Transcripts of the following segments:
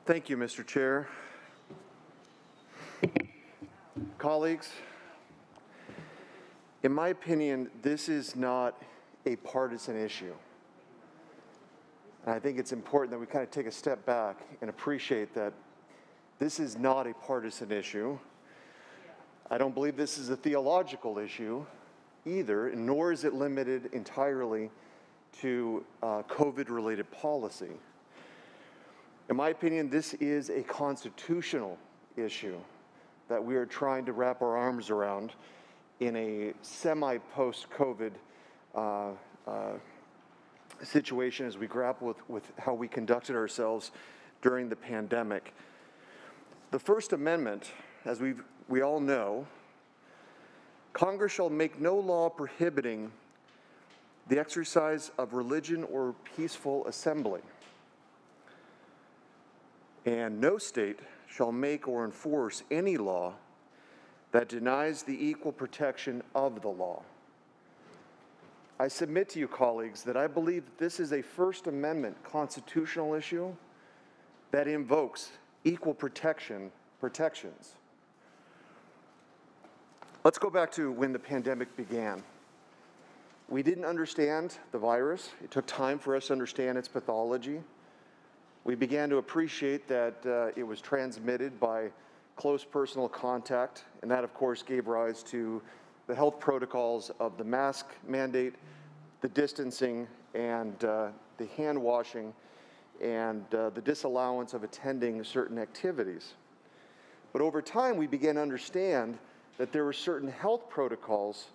Thank you, Mr. Chair. Colleagues, in my opinion, this is not a partisan issue. And I think it's important that we kind of take a step back and appreciate that this is not a partisan issue. I don't believe this is a theological issue either, nor is it limited entirely to COVID-related policy. In my opinion, this is a constitutional issue that we are trying to wrap our arms around in a semi-post-COVID situation as we grapple with how we conducted ourselves during the pandemic. The First Amendment, as we all know, Congress shall make no law prohibiting the exercise of religion or peaceful assembly, and no state shall make or enforce any law that denies the equal protection of the law. I submit to you, colleagues, that I believe this is a First Amendment constitutional issue that invokes equal protections. Let's go back to when the pandemic began. We didn't understand the virus. It took time for us to understand its pathology. We began to appreciate that it was transmitted by close personal contact, and that, of course, gave rise to the health protocols of the mask mandate, the distancing, and the hand washing, and the disallowance of attending certain activities. But over time, we began to understand that there were certain health protocols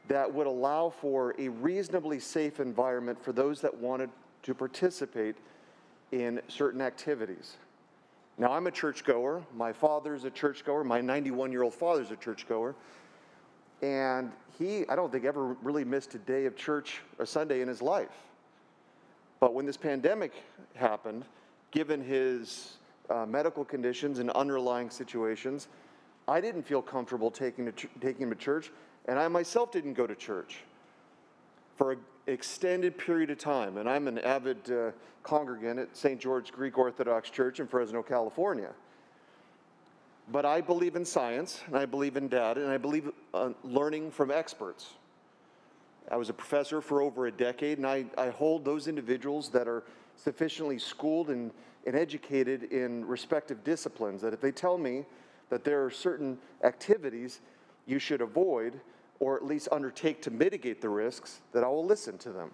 that would allow for a reasonably safe environment for those that wanted to participate in certain activities. Now, I'm a churchgoer. My father's a churchgoer. My 91-year-old father's a churchgoer. And I don't think ever really missed a day of church, a Sunday in his life. But when this pandemic happened, given his medical conditions and underlying situations, I didn't feel comfortable taking him to church, and I myself didn't go to church for an extended period of time. And I'm an avid congregant at St. George Greek Orthodox Church in Fresno, California. But I believe in science, and I believe in data, and I believe learning from experts. I was a professor for over a decade, and I hold those individuals that are sufficiently schooled and educated in respective disciplines, that if they tell me that there are certain activities you should avoid, or at least undertake to mitigate the risks, that I will listen to them.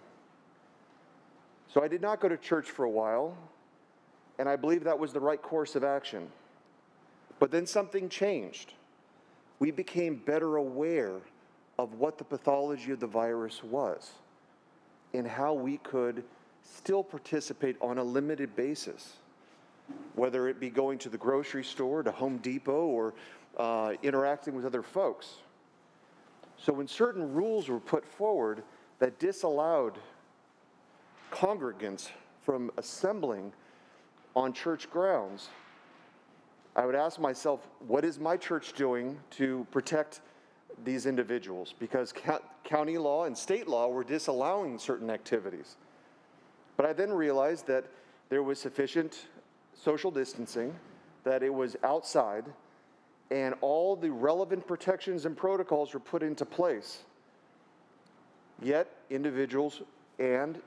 So I did not go to church for a while, and I believe that was the right course of action. But then something changed. We became better aware of what the pathology of the virus was and how we could still participate on a limited basis, whether it be going to the grocery store, to Home Depot, or interacting with other folks. So when certain rules were put forward that disallowed congregants from assembling on church grounds, I would ask myself, what is my church doing to protect these individuals? Because county law and state law were disallowing certain activities. But I then realized that there was sufficient social distancing, that it was outside, and all the relevant protections and protocols were put into place. Yet individuals and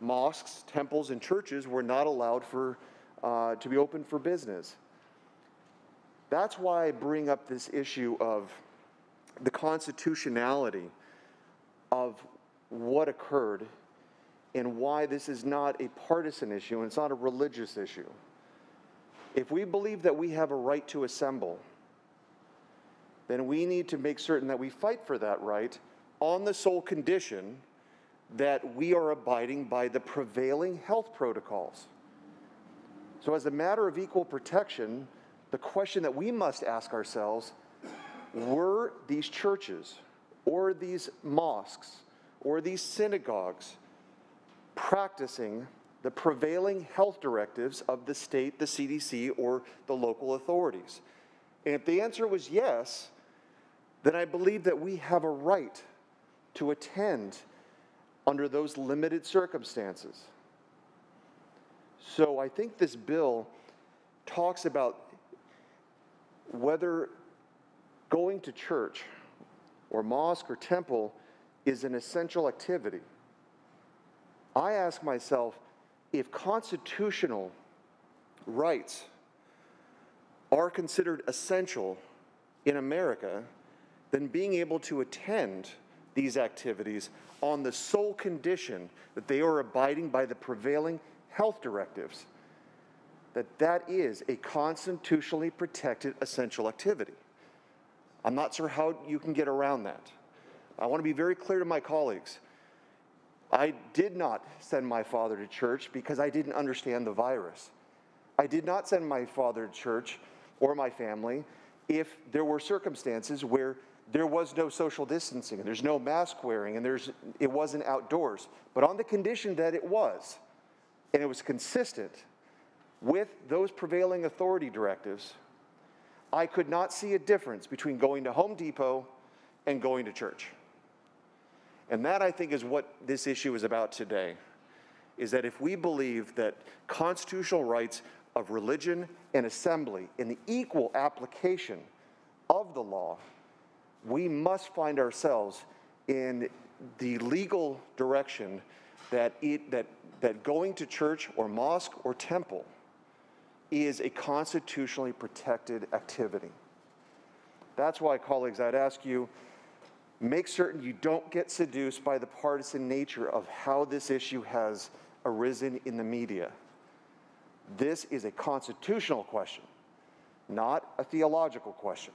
mosques, temples, and churches were not allowed to be open for business. That's why I bring up this issue of the constitutionality of what occurred and why this is not a partisan issue and it's not a religious issue. If we believe that we have a right to assemble, then we need to make certain that we fight for that right on the sole condition that we are abiding by the prevailing health protocols. So as a matter of equal protection, the question that we must ask ourselves, were these churches or these mosques or these synagogues practicing the prevailing health directives of the state, the CDC, or the local authorities? And if the answer was yes, then I believe that we have a right to attend under those limited circumstances. So I think this bill talks about whether going to church or mosque or temple is an essential activity. I ask myself, if constitutional rights are considered essential in America, then being able to attend these activities on the sole condition that they are abiding by the prevailing health directives, that is a constitutionally protected essential activity. I'm not sure how you can get around that. I want to be very clear to my colleagues. I did not send my father to church because I didn't understand the virus. I did not send my father to church or my family if there were circumstances where there was no social distancing, and there's no mask wearing, and it wasn't outdoors. But on the condition that it was, and it was consistent with those prevailing authority directives, I could not see a difference between going to Home Depot and going to church. And that, I think, is what this issue is about today, is that if we believe that constitutional rights of religion and assembly in the equal application of the law, we must find ourselves in the legal direction that going to church or mosque or temple is a constitutionally protected activity. That's why, colleagues, I'd ask you, make certain you don't get seduced by the partisan nature of how this issue has arisen in the media. This is a constitutional question, not a theological question.